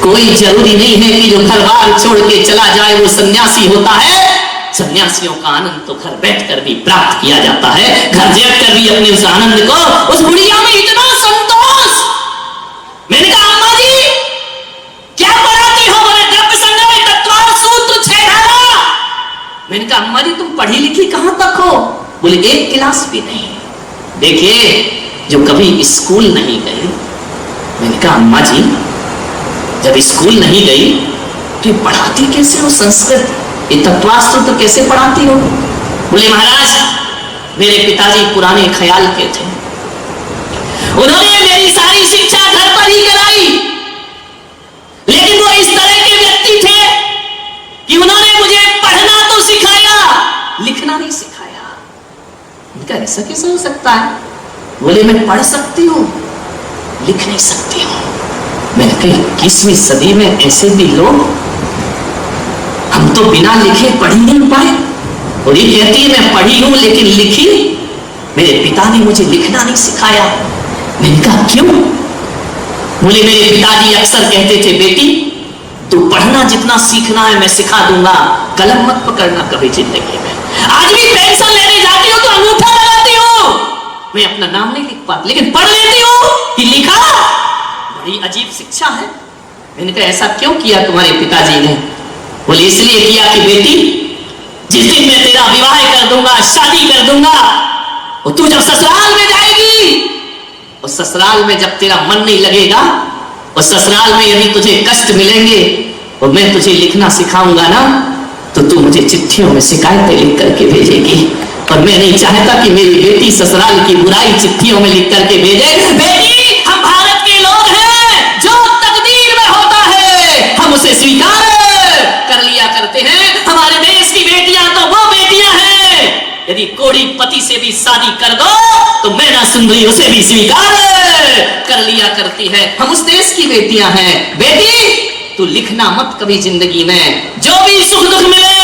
कोई जरूरी नहीं है कि जो घर बार छोड़ के चला जाए वो सन्यासी होता है। सन्यासियों का आनंद तो घर बैठकर भी प्राप्त किया जाता है, घर बैठकर भी अपने उस आनंद को, उस बुढ़िया में इतना संतोष। मैंने कहा अम्मा जी क्या पढ़ाती हो? बोले द्रव्य संग्रह तत्व सूत्र 6 धारा। मैंने कहा अम्मा जी तुम पढ़ी लिखी कहां तक हो? बोले 1 क्लास भी नहीं। देखिए जो कभी स्कूल नहीं गई। मैंने कहा अम्मा जी जब स्कूल नहीं गई तो पढ़ाती कैसे हो संस्कृत, ये तत्वासूत्र कैसे पढ़ाती हो? बोले महाराज मेरे पिताजी पुराने ख्याल के थे, उन्होंने मेरी सारी शिक्षा घर पर ही कराई, लेकिन वो इस तरह के व्यक्ति थे कि उन्होंने मुझे पढ़ना तो सिखाया, लिखना नहीं सिखाया। उनका ऐसा कैसे हो सकता है? बोले मैं पढ़ सकती हूँ, लिख नहीं सकती हूँ। मैंने कहा 21वीं सदी में ऐसे भी लोग, हम तो बिना लिखे पढ़ ही नहीं पाए। और ये कहती है मैं पढ़ी हूं लेकिन लिखी, मेरे पिता ने मुझे लिखना नहीं सिखाया। मैंने कहा क्यों? बोले मेरे पिताजी अक्सर कहते थे बेटी तू पढ़ना जितना सीखना है मैं सिखा दूंगा, कलम मत पकड़ना कभी जिंदगी में। आज भी पेंशन लेने जाती हो तो अंगूठा लगाती हो, मैं अपना नाम नहीं लिख पाती लेकिन पढ़ लेती हूँ कि लिखा। बड़ी अजीब शिक्षा है। मैंने कहा ऐसा क्यों किया तुम्हारे पिताजी ने? बोले इसलिए किया कि बेटी जिस दिन मैं तेरा विवाह कर दूंगा, शादी कर दूंगा, और तू जब ससुराल में जाएगी और ससुराल में जब तेरा मन नहीं लगेगा और ससुराल में यदि तुझे कष्ट मिलेंगे और मैं तुझे लिखना सिखाऊंगा ना तो तू मुझे चिट्ठियों में शिकायतें लिख करके भेजेगी। और मैं नहीं चाहता कि मेरी बेटी ससुराल की बुराई चिट्ठियों में लिख करके भेजे। बेटी हम भारत के लोग हैं, जो तकदीर में होता है हम उसे स्वीकार कर लिया करते हैं। हमारे देश की बेटियां तो वो बेटियां हैं, यदि कोड़ी पति से भी शादी कर दो तो मैना सुंदरी उसे भी स्वीकार कर लिया करती है। हम उस देश की बेटियां हैं। बेटी तू लिखना मत कभी जिंदगी में, जो भी सुख दुख मिले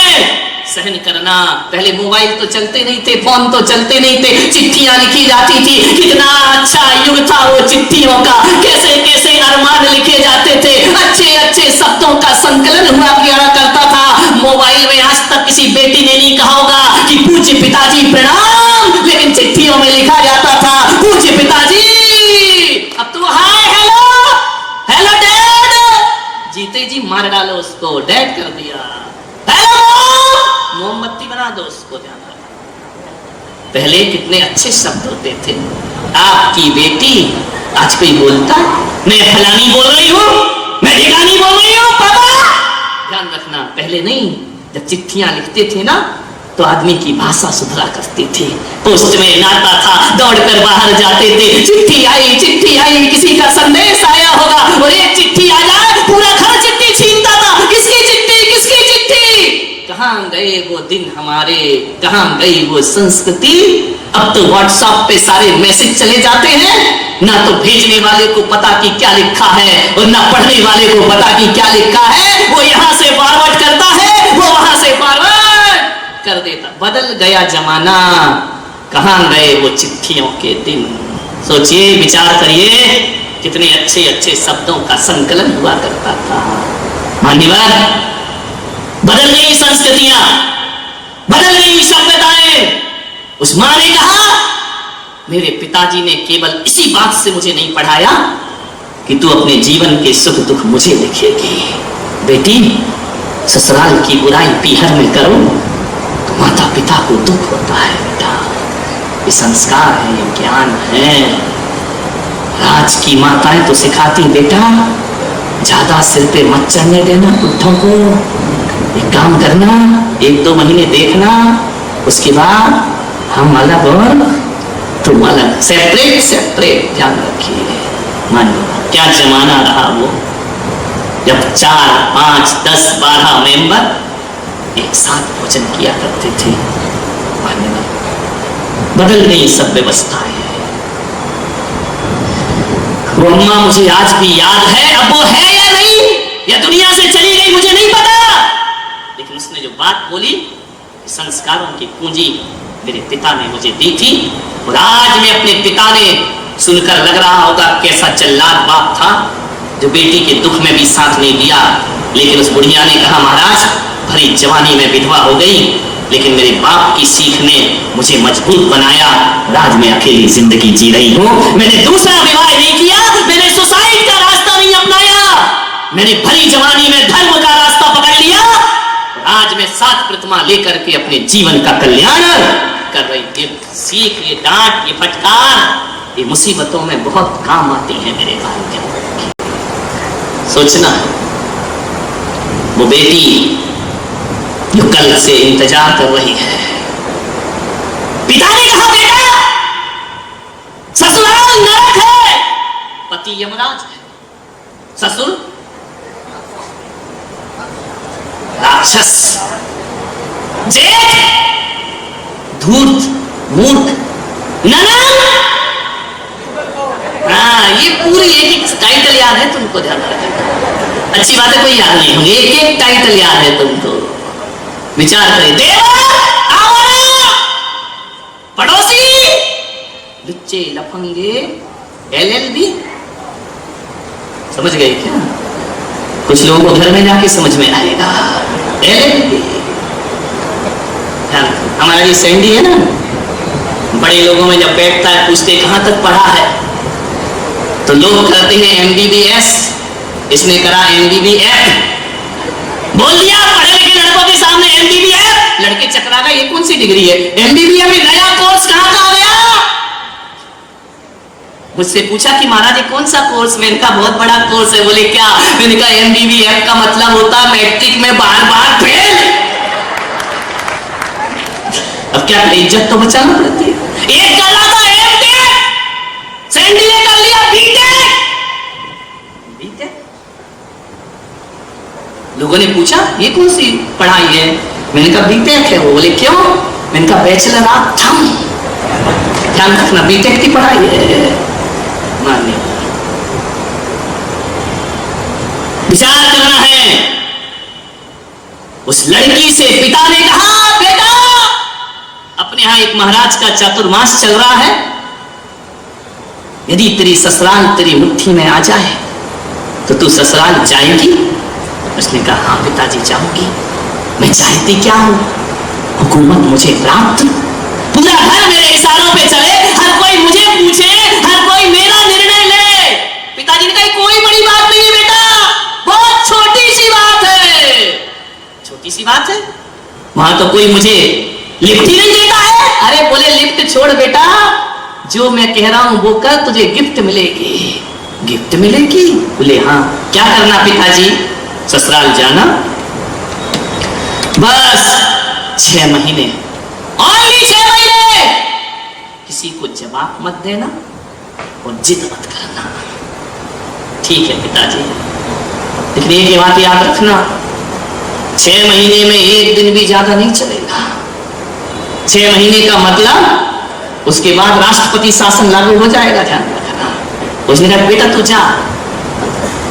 सहन करना। पहले मोबाइल तो चलते नहीं थे, फोन तो चलते नहीं थे, चिट्ठियां लिखी जाती थी। कितना अच्छा युग था वो चिट्ठियों का, कैसे कैसे अरमान लिखे जाते थे, अच्छे अच्छे शब्दों का संकलन हुआ किया करता था। मोबाइल में आज तक किसी बेटी ने नहीं कहा होगा कि पूज्य पिताजी प्रणाम, लेकिन चिट्ठियों में लिखा जाता था पूज्य पिताजी। अब तो हाय हेलो हेलो डैड, जीते जी मार डालो उसको, डैड कर दिया। हेलो मोमबत्ती बना दो उसको, ध्यान रखना। पहले कितने अच्छे शब्द होते थे। आपकी बेटी, आज कोई बोलता मैं फलानी बोल रही हूँ, मैं ढिकानी बोल रही हूँ पापा। ध्यान रखना पहले नहीं, जब चिट्ठियां लिखते थे ना तो आदमी की भाषा सुधरा करती थी। पोस्ट में आता था, दौड़कर बाहर जाते थे, चिट्ठी आई, किसी का संदेश आया होगा और एक चिट्ठी आ जाए पूरा घर चिट्ठी छीनता था। किसकी चिट्ठी, किसकी चिट्ठी? कहां गए वो दिन हमारे, कहां गई वो संस्कृति? अब तो व्हाट्सएप पे सारे मैसेज चले जाते हैं, ना तो भेजने वाले को पता कि क्या लिखा है और ना पढ़ने वाले को पता कि क्या लिखा है। वो यहां से फॉरवर्ड करता है, वो वहां से फॉरवर्ड कर देता। बदल गया जमाना, कहां गए वो चिट्ठियों के दिन? सोचिए, विचार करिए, कितने अच्छे अच्छे शब्दों का संकलन हुआ करता था। मान्यवर, बदल गई संस्कृतियां, बदल गई सभ्यताएं। उस मां ने कहा, मेरे पिताजी ने केवल इसी बात से मुझे नहीं पढ़ाया कि तू अपने जीवन के सुख दुख मुझे लिखेगी। बेटी, ससुराल की बुराई पीहर में करो तो माता पिता को दुख होता है। बेटा, ये संस्कार है, ये ज्ञान है। आज की माताएं तो सिखाती बेटा ज्यादा सिर पे मत चढ़ने देना बुढ़ों को, एक काम करना, 1-2 महीने देखना, उसके बाद हम अलग और तुम अलग, सेपरेट। ध्यान रखिए। मानिए क्या जमाना रहा वो, जब 4, 5, 10, 12 मेंबर एक साथ भोजन किया करते थे। मानिए बदल गई सब व्यवस्थाएं। वो अम्मा मुझे आज भी याद है, अब वो है या नहीं, या दुनिया से चली गई मुझे नहीं पता, लेकिन उसने जो बात बोली, संस्कारों की पूंजी मेरे पिता ने मुझे दी थी। और आज मैं अपने पिता ने सुनकर लग रहा होगा कैसा जल्लाद बाप था, जो बेटी के दुख में भी साथ नहीं दिया। लेकिन उस बुढ़िया ने कहा, महाराज भरी जवानी में विधवा हो गई, लेकिन मेरे बाप की सीख ने मुझे मजबूत बनाया। आज मैं अकेली जिंदगी जी रही हूँ। मैंने दूसरा विवाह नहीं किया, मैंने सुसाइड का रास्ता नहीं अपनाया, मैंने भरी जवानी में धर्म का रास्ता पकड़ लिया। आज मैं 7 प्रतिमा लेकर के अपने जीवन का कल्याण कर रही। ये सीख, ये डांट, ये फटकार, ये मुसीबतों में बहुत काम आती है मेरे भाई। सोचना, वो बेटी जो कल से इंतजार कर रही है, पिता ने कहा, बेटा ससुराल नरक है, पति यमराज है, ससुर राक्षस, जेठ धूर्त मूर्ख, ननद। हाँ, ये पूरी एक टाइटल याद है तुमको, ध्यान रखना। अच्छी बात है, कोई याद नहीं होंगे, एक टाइटल याद है तुमको। विचार करिए, देवा आवारा, पड़ोसी, लुच्चे लफंगे, LLB। समझ गए क्या? कुछ लोगों को घर में जाके समझ में आएगा। LLB, हमारा ये सैंडी है ना, बड़े लोगों में जब बैठता है पूछते कहां तक पढ़ा है, तो लोग कहते हैं MBBS, इसने करा MBBF। बोल दिया पढ़े लिखे लड़कों के सामने MBBF, लड़के चकरा गए, ये कौन सी डिग्री है? MBBF में नया कोर्स कहां का आ गया? मुझसे पूछा कि महाराज ये कौन सा कोर्स? मैंने कहा बहुत बड़ा कोर्स है। बोले क्या? मैंने कहा MBBF का मतलब होता है मैट्रिक में बार-बार फेल। अब क्या इज्जत तो बचाना पड़ती है। एक कर रहा था MTech, सैंडी ने कर लिया BTech। लोगों ने पूछा ये कौन सी पढ़ाई है? मैंने कहा BTech है। वो बोले क्यों? मैंने कहा बैचलर ऑफ थम। ध्यान रखना, BTech की पढ़ाई है। मानिए, विचार करना है। उस लड़की से पिता ने कहा, बेटा अपने यहां एक महाराज का चातुर्मास चल रहा है, यदि तेरी ससुराल तेरी मुट्ठी में आ जाए तो तू ससुराल जाएगी? उसने कहा हाँ पिताजी जाऊंगी। मैं चाहती क्या हूं? हुकूमत मुझे प्राप्त, पूरा घर मेरे इशारों पे चले, हर कोई मुझे पूछे, हर कोई मेरा निर्णय ले। पिताजी ने कहा कोई बड़ी बात नहीं है बेटा, बहुत छोटी सी बात है। छोटी सी बात है? वहां तो कोई मुझे लिफ्ट ही नहीं देता है। अरे बोले लिफ्ट छोड़ बेटा, जो मैं कह रहा हूं वो कर, तुझे गिफ्ट मिलेगी। गिफ्ट मिलेगी? बोले हाँ। क्या करना पिताजी? ससुराल जाना, बस 6 महीने, ओनली 6 महीने, किसी को जवाब मत देना और जिद मत करना। ठीक है पिताजी, लेकिन एक बात याद रखना, 6 महीने में एक दिन भी ज्यादा नहीं चलेगा। 6 महीने का मतलब उसके बाद राष्ट्रपति शासन लागू हो जाएगा, ध्यान रखना। उसने कहा बेटा तू जा।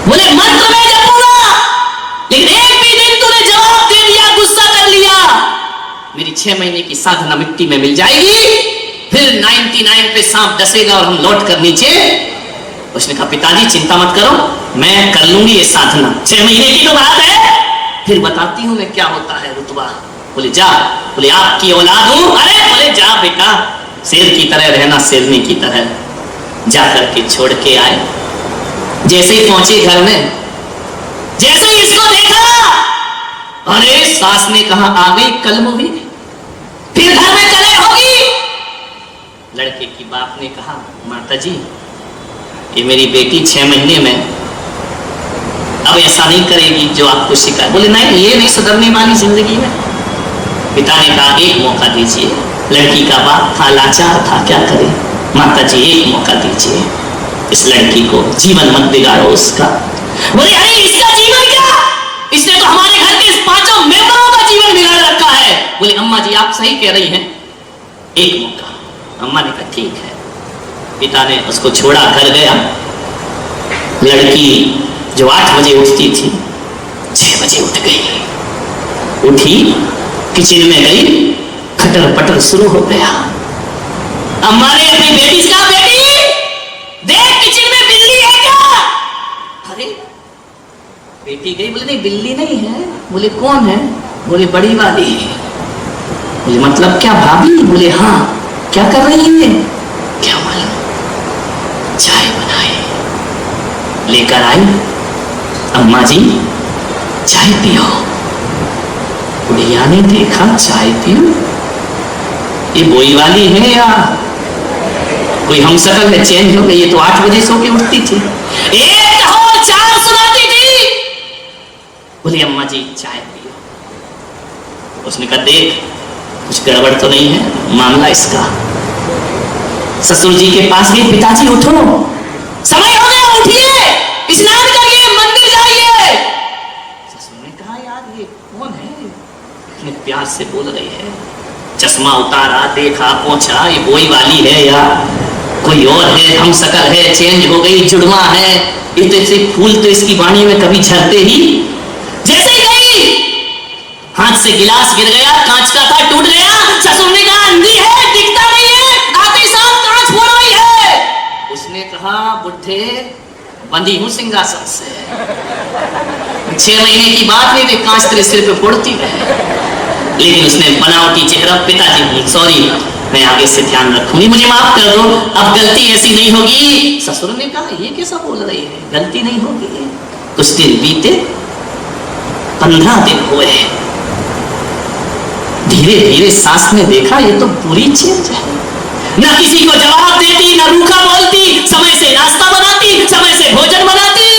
बोले मंत्र में जपूंगा, लेकिन एक भी दिन तूने जवाब दे दिया, गुस्सा कर लिया, मेरी 6 महीने की साधना मिट्टी में मिल जाएगी, फिर 99 पे सांप डसेगा और हम लौट कर नीचे। उसने कहा पिताजी चिंता मत करो, मैं कर लूंगी ये साधना, 6 महीने की तो बात है, फिर बताती हूं मैं क्या होता है रुतबा। बोले जा। बोले आपकी औलाद हूं। अरे बोले जा बेटा, शेर की तरह रहना, शेरनी की तरह। जाकर के छोड़ के आए। जैसे ही पहुंचे घर में, जैसे ही इसको देखा, अरे सास ने कहा आ गई कलमुही, फिर घर में कलह होगी। लड़के की बाप ने कहा माता जी ये मेरी बेटी 6 महीने में अब ऐसा नहीं करेगी जो आपको शिकायत। बोले नहीं, ये नहीं सुधरने वाली जिंदगी में। पिता ने कहा एक मौका दीजिए। लड़की का बाप था, लाचार था, क्या करे। माता जी एक मौका दीजिए, इस लड़की को, जीवन मत बिगाड़ो उसका। बोले अरे इसका जीवन क्या, इसने तो हमारे घर के 5 मेंबरों का जीवन बिगाड़ रखा है। बोले अम्मा जी आप सही कह रही हैं, एक मौका। अम्मा ने कहा ठीक है। पिता ने उसको छोड़ा, घर गया। लड़की जो 8 बजे उठती थी 6 बजे उठ गई। उठी, किचन में गई, खटर पटर शुरू हो गया। अम्मा ने अपनी बेटी से कहा बेटी देख किचन में बिल्ली है क्या? अरे बेटी गई, बोले नहीं बिल्ली नहीं है। बोले कौन है? बोले बड़ी वाली। बोले मतलब क्या भाभी? बोले हाँ। क्या कर रही है? क्या मालूम, चाय बनाई लेकर आई। अम्मा जी चाय पियो। बुढ़िया ने देखा चाय पियो, ये बोई वाली है या कोई हम शकल है, चेंज हो गई। ये तो 8 बजे सो के उठती थी, एक कहो 4 सुनाती थी। बोली अम्मा जी चाय पियो। उसने कहा देख कुछ गड़बड़ तो नहीं है मामला इसका। ससुर जी के पास गई, पिताजी उठो समय हो गया, उठिए स्नान करिए मंदिर जाइए। ससुर ने कहा यार ये कौन है, इतने प्यार से बोल रही है। चश्मा उतारा, देखा, पहुंचा ये बोई वाली है या कोई और है, हम शकल है, चेंज हो गई, जुड़वा है। ये तो ऐसे फूल तो इसकी वाणी में कभी झरते ही। जैसे ही गई हाथ से गिलास गिर गया, कांच का था, टूट गया। ससुर ने कहा अंधी है, दिखता नहीं है, आते साथ कांच फोड़ रही है। उसने कहा बुढ़े बंधी हूं सिंहासन से, 6 महीने की बात नहीं, वे कांच तेरे सिर पे फोड़ती रहे। लेकिन उसने बनावटी चेहरा, पिताजी सॉरी मैं आगे से ध्यान रखूंगी, मुझे माफ कर दो, अब गलती ऐसी नहीं होगी। ससुर ने कहा ये कैसा बोल रही है, गलती नहीं होगी। कुछ दिन बीते, 15 दिन हुए। धीरे धीरे सास ने देखा ये तो पूरी चेंज है, न किसी को जवाब देती, न रूखा बोलती, समय से नाश्ता बनाती, समय से भोजन बनाती।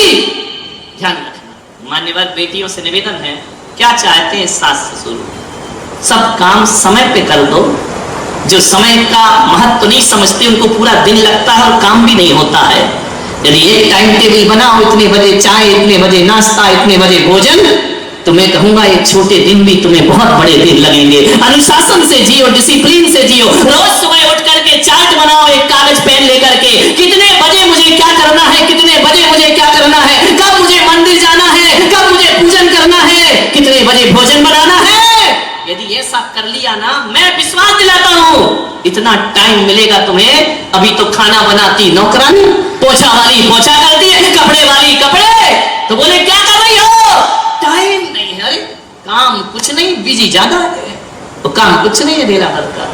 ध्यान रखना मान्यवर बेटियों से निवेदन है, क्या चाहते हैं सास ससुर, सब काम समय पे कर दो। जो समय का महत्व नहीं समझते उनको पूरा दिन लगता है और काम भी नहीं होता है। यदि एक टाइम टेबल बनाओ, इतने बजे चाय, इतने बजे नाश्ता, इतने बजे भोजन, तो मैं कहूंगा ये छोटे दिन भी तुम्हें बहुत बड़े दिन लगेंगे। अनुशासन से जियो, डिसिप्लिन से जियो। रोज सुबह उठ करके चार्ट बनाओ, एक कागज पेन लेकर के, कितने बजे मुझे क्या करना है, कितने बजे मुझे क्या करना है, कब मुझे मंदिर जाना है, कब मुझे पूजन करना है, कितने बजे भोजन बनाना है। यदि ये सब कर लिया ना, मैं विश्वास दिलाता हूँ इतना टाइम मिलेगा तुम्हें। अभी तो खाना बनाती नौकरानी, पोछा वाली पोछा करती है, कपड़े वाली कपड़े। तो बोले क्या कर रही हो, टाइम नहीं है। अरे काम कुछ नहीं, बिजी ज्यादा है, तो काम कुछ नहीं है, ढेला भर का।